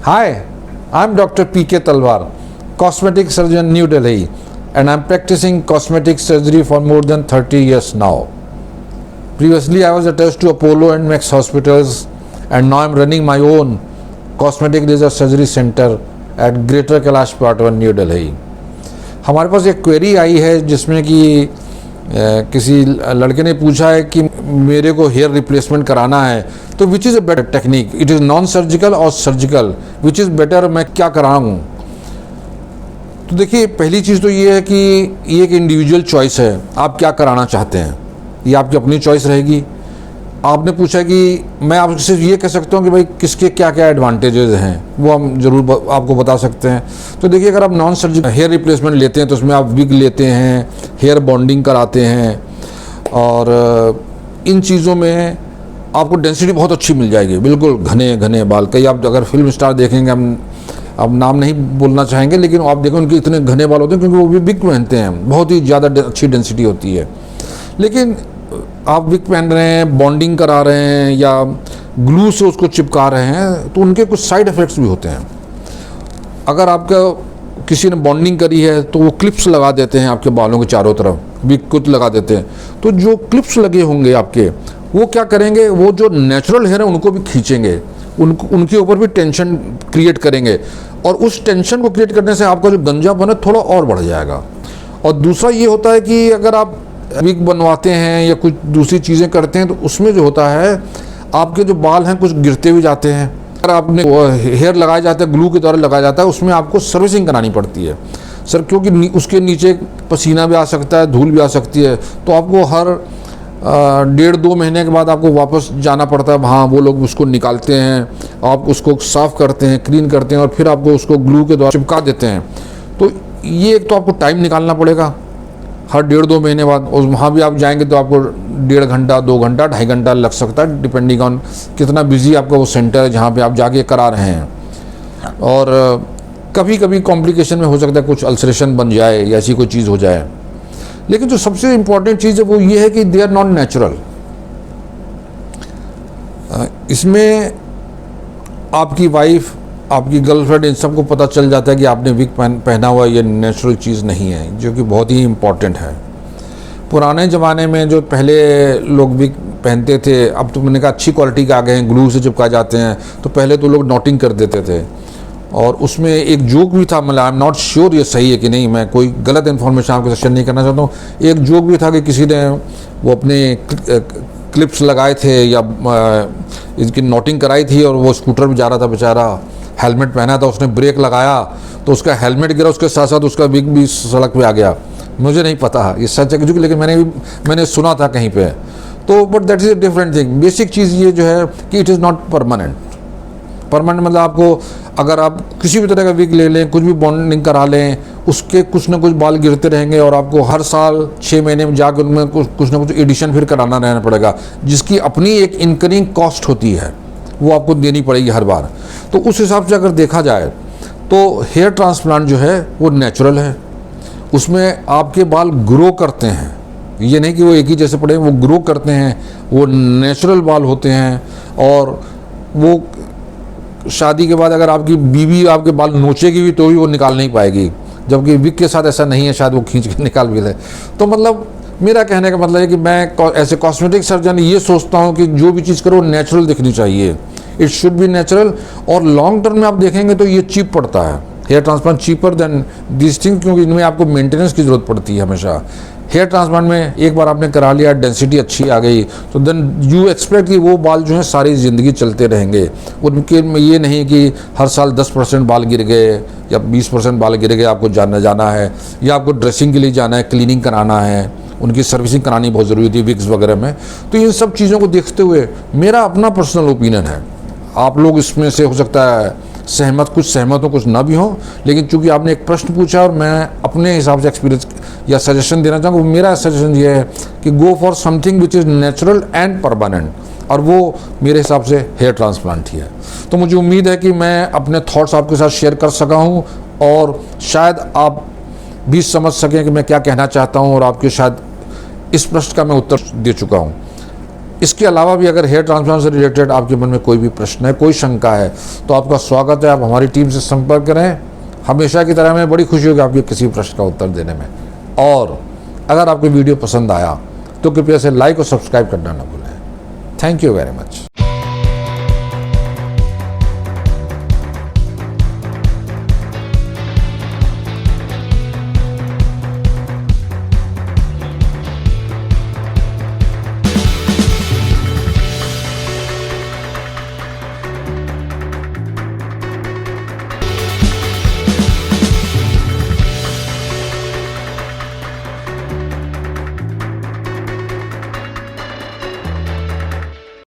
Hi, I'm Dr. P.K. Talwar, cosmetic surgeon, New Delhi, and I'm practicing cosmetic surgery for more than 30 years now. Previously, I was attached to Apollo and Max hospitals, and now I'm running my own cosmetic laser surgery center at Greater Kailash Part 1, New Delhi. हमारे पास एक query आई है जिसमें कि किसी लड़के ने पूछा है कि मेरे को हेयर रिप्लेसमेंट कराना है, तो which is a better technique, it is non surgical और सर्जिकल, विच इज़ बेटर, मैं क्या कराऊँ। तो देखिए, पहली चीज़ तो ये है कि ये एक इंडिविजुअल चॉइस है, आप क्या कराना चाहते हैं, ये आपकी अपनी चॉइस रहेगी। आपने पूछा कि मैं आपसे ये कह सकता हूँ कि भाई किसके क्या क्या एडवांटेजेस हैं, वो हम ज़रूर आपको बता सकते हैं। तो देखिए, अगर आप नॉन सर्जिकल हेयर रिप्लेसमेंट लेते हैं तो उसमें आप विग लेते हैं, हेयर बॉन्डिंग कराते हैं, और इन चीज़ों में आपको डेंसिटी बहुत अच्छी मिल जाएगी, बिल्कुल घने घने बाल। कई आप अगर फिल्म स्टार देखेंगे, हम अब नाम नहीं बोलना चाहेंगे, लेकिन आप देखें उनके इतने घने बाल होते हैं क्योंकि वो भी विग पहनते हैं, बहुत ही ज़्यादा अच्छी डेंसिटी होती है। लेकिन आप विग पहन रहे हैं, बॉन्डिंग करा रहे हैं या ग्लू से उसको चिपका रहे हैं, तो उनके कुछ साइड इफ़ेक्ट्स भी होते हैं। अगर आपका किसी ने बॉन्डिंग करी है तो वो क्लिप्स लगा देते हैं आपके बालों के चारों तरफ, विग कुछ लगा देते हैं, तो जो क्लिप्स लगे होंगे आपके, वो क्या करेंगे, वो जो नेचुरल हेयर है उनको भी खींचेंगे, उनके ऊपर भी टेंशन क्रिएट करेंगे, और उस टेंशन को क्रिएट करने से आपका जो गंजापन है थोड़ा और बढ़ जाएगा। और दूसरा ये होता है कि अगर आप विग बनवाते हैं या कुछ दूसरी चीज़ें करते हैं तो उसमें जो होता है आपके जो बाल हैं कुछ गिरते भी जाते हैं। अगर आपने हेयर लगाया जाता है, ग्लू के द्वारा लगाया जाता है, उसमें आपको सर्विसिंग करानी पड़ती है सर, क्योंकि उसके नीचे पसीना भी आ सकता है, धूल भी आ सकती है, तो आपको हर 1.5-2 महीने के बाद आपको वापस जाना पड़ता है वहाँ। वो लोग उसको निकालते हैं, आप उसको साफ़ करते हैं, क्लीन करते हैं, और फिर आपको उसको ग्लू के द्वारा चिपका देते हैं। तो ये एक तो आपको टाइम निकालना पड़ेगा हर 1.5-2 महीने बाद, और वहाँ भी आप जाएंगे तो आपको 1.5 घंटा, 2 घंटा, 2.5 घंटा लग सकता है, डिपेंडिंग ऑन कितना बिजी आपका वो सेंटर है जहाँ पे आप जाके करा रहे हैं। और कभी कभी कॉम्प्लिकेशन में हो सकता है कुछ अल्सरेशन बन जाए या ऐसी कोई चीज़ हो जाए। लेकिन जो सबसे इम्पॉर्टेंट चीज़ है वो ये है कि दे आर नॉट नेचुरल। इसमें आपकी वाइफ, आपकी गर्लफ्रेंड, इन सबको पता चल जाता है कि आपने विग पहना हुआ ये नेचुरल चीज़ नहीं है, जो कि बहुत ही इम्पॉर्टेंट है। पुराने ज़माने में जो पहले लोग विग पहनते थे, अब तो मैंने कहा अच्छी क्वालिटी के आ गए हैं, ग्लू से चिपका जाते हैं, तो पहले तो लोग नोटिंग कर देते थे। और उसमें एक जोक भी था, मतलब आई एम नॉट श्योर ये सही है कि नहीं, मैं कोई गलत इन्फॉर्मेशन आपको शेयर नहीं करना चाहता हूँ। एक जोक भी था कि किसी ने वो अपने क्लिप्स लगाए थे या इसकी नोटिंग कराई थी, और वो स्कूटर में जा रहा था बेचारा, हेलमेट पहना था, उसने ब्रेक लगाया तो उसका हेलमेट गिरा, उसके साथ साथ उसका विग भी सड़क पे आ गया। मुझे नहीं पता ये सच है कि, लेकिन मैंने सुना था कहीं पे। तो but that is a different thing. Basic चीज़ ये जो है कि इट इज़ नॉट परमानेंट। मतलब आपको अगर आप किसी भी तरह का विग ले लें, कुछ भी बॉन्डिंग करा लें, उसके कुछ ना कुछ बाल गिरते रहेंगे, और आपको हर साल 6 महीने में जाकर उनमें कुछ ना कुछ एडिशन फिर कराना रहना पड़ेगा, जिसकी अपनी एक इनकरिंग कॉस्ट होती है, वो आपको देनी पड़ेगी हर बार। तो उस हिसाब से अगर देखा जाए तो हेयर ट्रांसप्लांट जो है वो नेचुरल है, उसमें आपके बाल ग्रो करते हैं, ये नहीं कि वो एक ही जैसे पड़े, वो ग्रो करते हैं, वो नेचुरल बाल होते हैं। और वो शादी के बाद अगर आपकी बीवी आपके बाल नोचेगी भी तो भी वो निकाल नहीं पाएगी, जबकि विग के साथ ऐसा नहीं है, शायद वो खींच के निकाल भी ले। तो मतलब मेरा कहने का मतलब है कि मैं ऐसे कॉस्मेटिक सर्जन ये सोचता हूँ कि जो भी चीज़ करो नेचुरल दिखनी चाहिए, इट शुड बी नेचुरल। और लॉन्ग टर्म में आप देखेंगे तो ये चीप पड़ता है, hair transplant cheaper than this thing, क्योंकि इनमें आपको मेंटेनेंस की ज़रूरत पड़ती है हमेशा। हेयर ट्रांसप्लांट में एक बार आपने करा लिया, डेंसिटी अच्छी आ गई, तो देन यू एक्सपेक्ट कि वो बाल जो हैं सारी ज़िंदगी चलते रहेंगे। उनके में ये नहीं कि हर साल 10% बाल गिर गए या 20% बाल गिर गए, आपको जाना है, या आपको ड्रेसिंग के लिए जाना है, क्लीनिंग कराना है, उनकी सर्विसिंग करानी बहुत ज़रूरी होती है विग्स वगैरह में। तो इन सब चीज़ों को देखते हुए मेरा अपना पर्सनल ओपिनियन है, आप लोग इसमें से हो सकता है सहमत, कुछ सहमत हो, कुछ ना भी हो, लेकिन चूंकि आपने एक प्रश्न पूछा और मैं अपने हिसाब से एक्सपीरियंस या सजेशन देना चाहूँगा, मेरा सजेशन ये है कि go for something which is natural and permanent, और वो मेरे हिसाब से हेयर ट्रांसप्लांट ही है। तो मुझे उम्मीद है कि मैं अपने थॉट्स आपके साथ शेयर कर सका हूँ, और शायद आप भी समझ सकें कि मैं क्या कहना चाहता हूँ, और आपके शायद इस प्रश्न का मैं उत्तर दे चुका हूँ। इसके अलावा भी अगर हेयर ट्रांसप्लांट से रिलेटेड आपके मन में कोई भी प्रश्न है, कोई शंका है, तो आपका स्वागत है, आप हमारी टीम से संपर्क करें। हमेशा की तरह हमें बड़ी खुशी होगी आपके किसी प्रश्न का उत्तर देने में। और अगर आपको वीडियो पसंद आया तो कृपया से लाइक और सब्सक्राइब करना ना भूलें। Thank you very much.